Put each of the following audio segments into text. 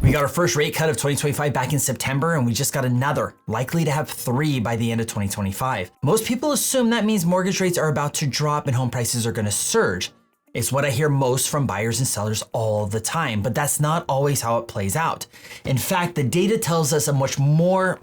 We got our first rate cut of 2025 back in September, and we just got another, likely to have 3 by the end of 2025. Most people assume that means mortgage rates are about to drop and home prices are gonna surge. It's what I hear most from buyers and sellers all the time, but that's not always how it plays out. In fact, the data tells us a much more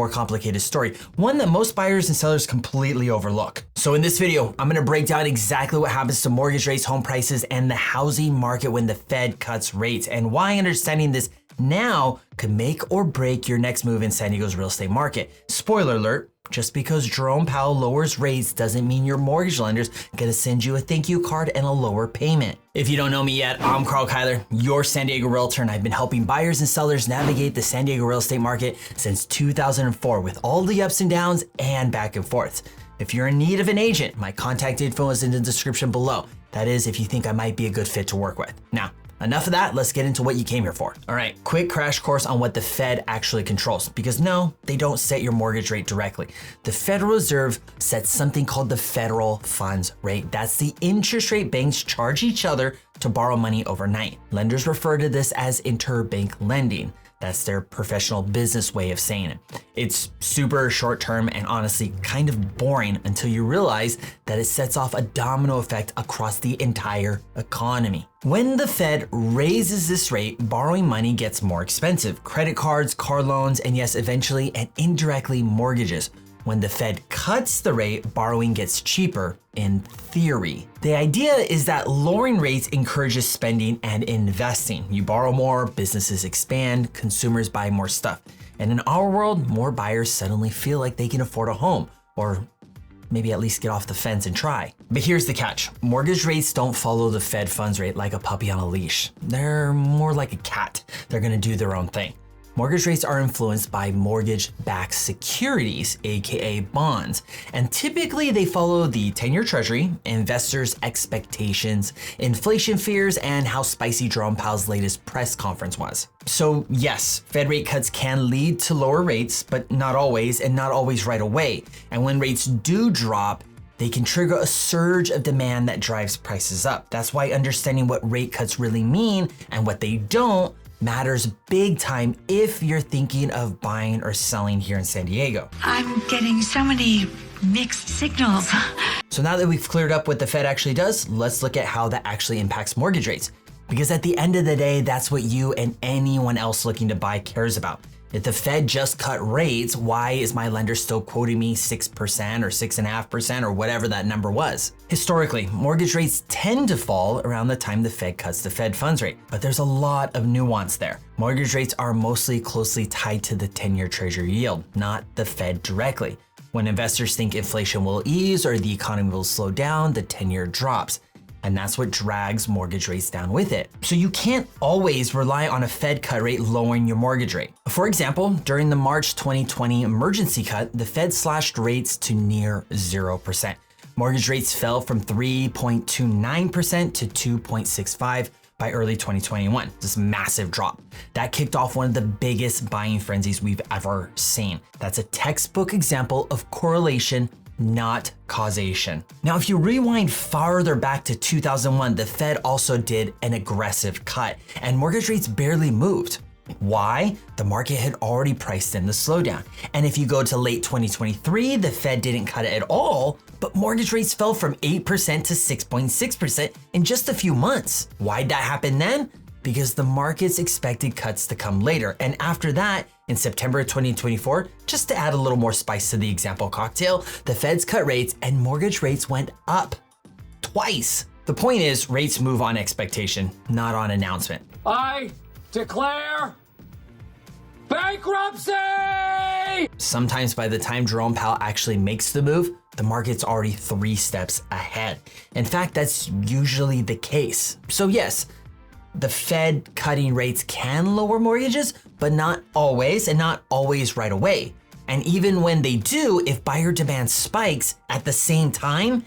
complicated story, one that most buyers and sellers completely overlook. So in this video, I'm gonna break down exactly what happens to mortgage rates, home prices, and the housing market when the Fed cuts rates, and why understanding this now could make or break your next move in San Diego's real estate market. Spoiler alert, just because Jerome Powell lowers rates doesn't mean your mortgage lender's gonna send you a thank you card and a lower payment. If you don't know me yet, I'm Karl Kyler, your San Diego realtor, and I've been helping buyers and sellers navigate the San Diego real estate market since 2004 with all the ups and downs and back and forths. If you're in need of an agent, my contact info is in the description below. That is, if you think I might be a good fit to work with. Now, enough of that, let's get into what you came here for. All right, quick crash course on what the Fed actually controls, because no, they don't set your mortgage rate directly. The Federal Reserve sets something called the federal funds rate. That's the interest rate banks charge each other to borrow money overnight. Lenders refer to this as interbank lending. That's their professional business way of saying it. It's super short term and honestly kind of boring until you realize that it sets off a domino effect across the entire economy. When the Fed raises this rate, borrowing money gets more expensive. Credit cards, car loans, and yes, eventually and indirectly mortgages. When the Fed cuts the rate, borrowing gets cheaper, in theory. The idea is that lowering rates encourages spending and investing. You borrow more, businesses expand, consumers buy more stuff. And in our world, more buyers suddenly feel like they can afford a home, or maybe at least get off the fence and try. But here's the catch. Mortgage rates don't follow the Fed funds rate like a puppy on a leash. They're more like a cat. They're gonna do their own thing. Mortgage rates are influenced by mortgage-backed securities, AKA bonds, and typically they follow the 10-year treasury, investors' expectations, inflation fears, and how spicy Jerome Powell's latest press conference was. So yes, Fed rate cuts can lead to lower rates, but not always, and not always right away. And when rates do drop, they can trigger a surge of demand that drives prices up. That's why understanding what rate cuts really mean and what they don't matters big time if you're thinking of buying or selling here in San Diego. I'm getting so many mixed signals. So now that we've cleared up what the Fed actually does, let's look at how that actually impacts mortgage rates. Because at the end of the day, that's what you and anyone else looking to buy cares about. If the Fed just cut rates, why is my lender still quoting me 6% or 6.5% or whatever that number was? Historically, mortgage rates tend to fall around the time the Fed cuts the Fed funds rate, but there's a lot of nuance there. Mortgage rates are mostly closely tied to the 10-year treasury yield, not the Fed directly. When investors think inflation will ease or the economy will slow down, the 10-year drops. And that's what drags mortgage rates down with it. So you can't always rely on a Fed cut rate lowering your mortgage rate. For example, during the March 2020 emergency cut, the Fed slashed rates to near 0%. Mortgage rates fell from 3.29% to 2.65% by early 2021, this massive drop. That kicked off one of the biggest buying frenzies we've ever seen. That's a textbook example of correlation, not causation. Now, if you rewind farther back to 2001, the Fed also did an aggressive cut and mortgage rates barely moved. Why? The market had already priced in the slowdown. And if you go to late 2023, the Fed didn't cut it at all, but mortgage rates fell from 8% to 6.6% in just a few months. Why'd that happen then? Because the markets expected cuts to come later. And after that, in September 2024, just to add a little more spice to the example cocktail, the Feds cut rates and mortgage rates went up twice. The point is, rates move on expectation, not on announcement. I declare bankruptcy! Sometimes by the time Jerome Powell actually makes the move, the market's already 3 steps ahead. In fact, that's usually the case. So yes, the Fed cutting rates can lower mortgages, but not always, and not always right away. And even when they do, if buyer demand spikes at the same time,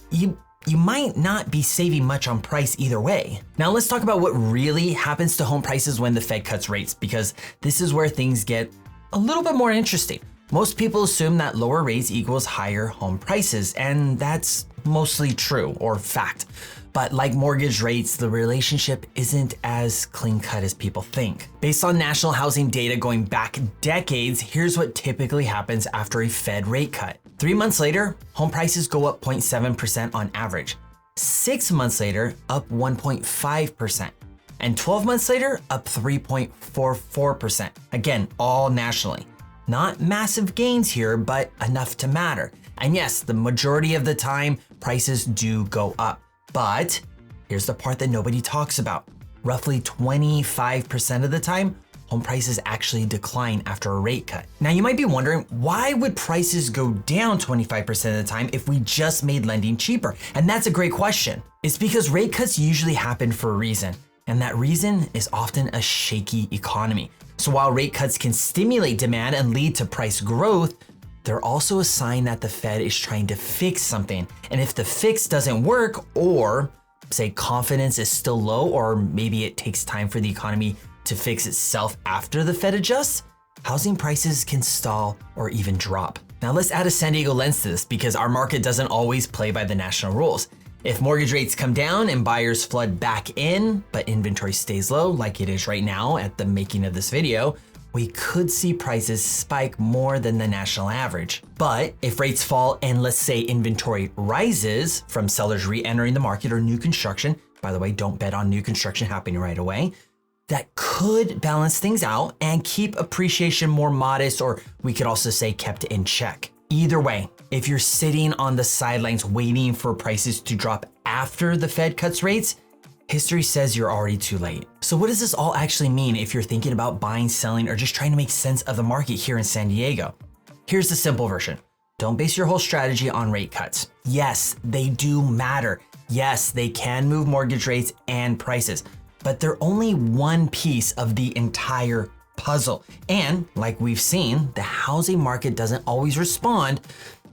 you might not be saving much on price either way. Now let's talk about what really happens to home prices when the Fed cuts rates, because this is where things get a little bit more interesting. Most people assume that lower rates equals higher home prices, and that's mostly true or fact. But like mortgage rates, the relationship isn't as clean cut as people think. Based on national housing data going back decades, here's what typically happens after a Fed rate cut. 3 months later, home prices go up 0.7% on average. 6 months later, up 1.5%. And 12 months later, up 3.44%. Again, all nationally. Not massive gains here, but enough to matter. And yes, the majority of the time, prices do go up. But here's the part that nobody talks about. Roughly 25% of the time, home prices actually decline after a rate cut. Now you might be wondering, why would prices go down 25% of the time if we just made lending cheaper? And that's a great question. It's because rate cuts usually happen for a reason. And that reason is often a shaky economy. So while rate cuts can stimulate demand and lead to price growth, they're also a sign that the Fed is trying to fix something. And if the fix doesn't work, or say confidence is still low, or maybe it takes time for the economy to fix itself after the Fed adjusts, housing prices can stall or even drop. Now let's add a San Diego lens to this because our market doesn't always play by the national rules. If mortgage rates come down and buyers flood back in, but inventory stays low like it is right now at the making of this video, we could see prices spike more than the national average. But if rates fall and let's say inventory rises from sellers re-entering the market or new construction, by the way, don't bet on new construction happening right away, that could balance things out and keep appreciation more modest, or we could also say kept in check. Either way, if you're sitting on the sidelines waiting for prices to drop after the Fed cuts rates, history says you're already too late. So what does this all actually mean if you're thinking about buying, selling, or just trying to make sense of the market here in San Diego? Here's the simple version. Don't base your whole strategy on rate cuts. Yes, they do matter. Yes, they can move mortgage rates and prices, but they're only one piece of the entire puzzle. And like we've seen, the housing market doesn't always respond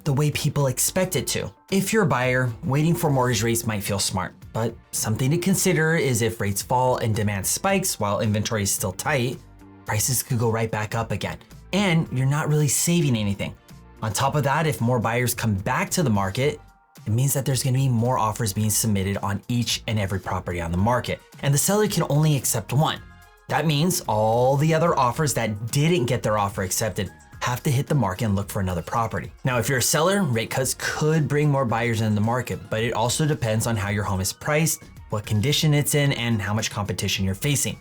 the way people expect it to. If you're a buyer, waiting for mortgage rates might feel smart, but something to consider is if rates fall and demand spikes while inventory is still tight, prices could go right back up again, and you're not really saving anything. On top of that, if more buyers come back to the market, it means that there's gonna be more offers being submitted on each and every property on the market, and the seller can only accept one. That means all the other offers that didn't get their offer accepted have to hit the market and look for another property. Now, if you're a seller, rate cuts could bring more buyers into the market, but it also depends on how your home is priced, what condition it's in, and how much competition you're facing.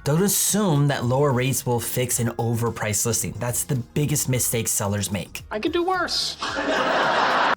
Don't assume that lower rates will fix an overpriced listing. That's the biggest mistake sellers make. I could do worse.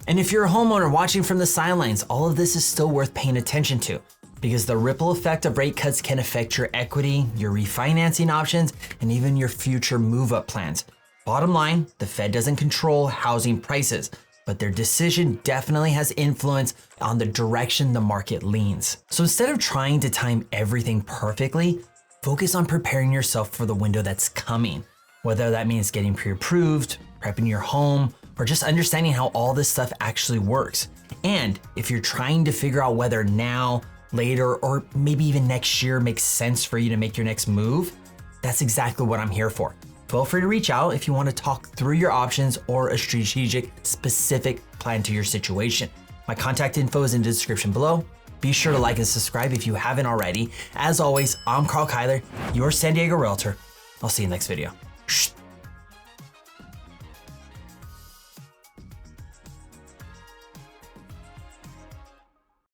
And if you're a homeowner watching from the sidelines, all of this is still worth paying attention to, because the ripple effect of rate cuts can affect your equity, your refinancing options, and even your future move-up plans. Bottom line, the Fed doesn't control housing prices, but their decision definitely has influence on the direction the market leans. So instead of trying to time everything perfectly, focus on preparing yourself for the window that's coming, whether that means getting pre-approved, prepping your home, or just understanding how all this stuff actually works. And if you're trying to figure out whether now, later, or maybe even next year makes sense for you to make your next move, that's exactly what I'm here for. Feel free to reach out if you want to talk through your options or a strategic, specific plan to your situation. My contact info is in the description below. Be sure to like and subscribe if you haven't already. As always, I'm Karl, your San Diego realtor. I'll see you next video.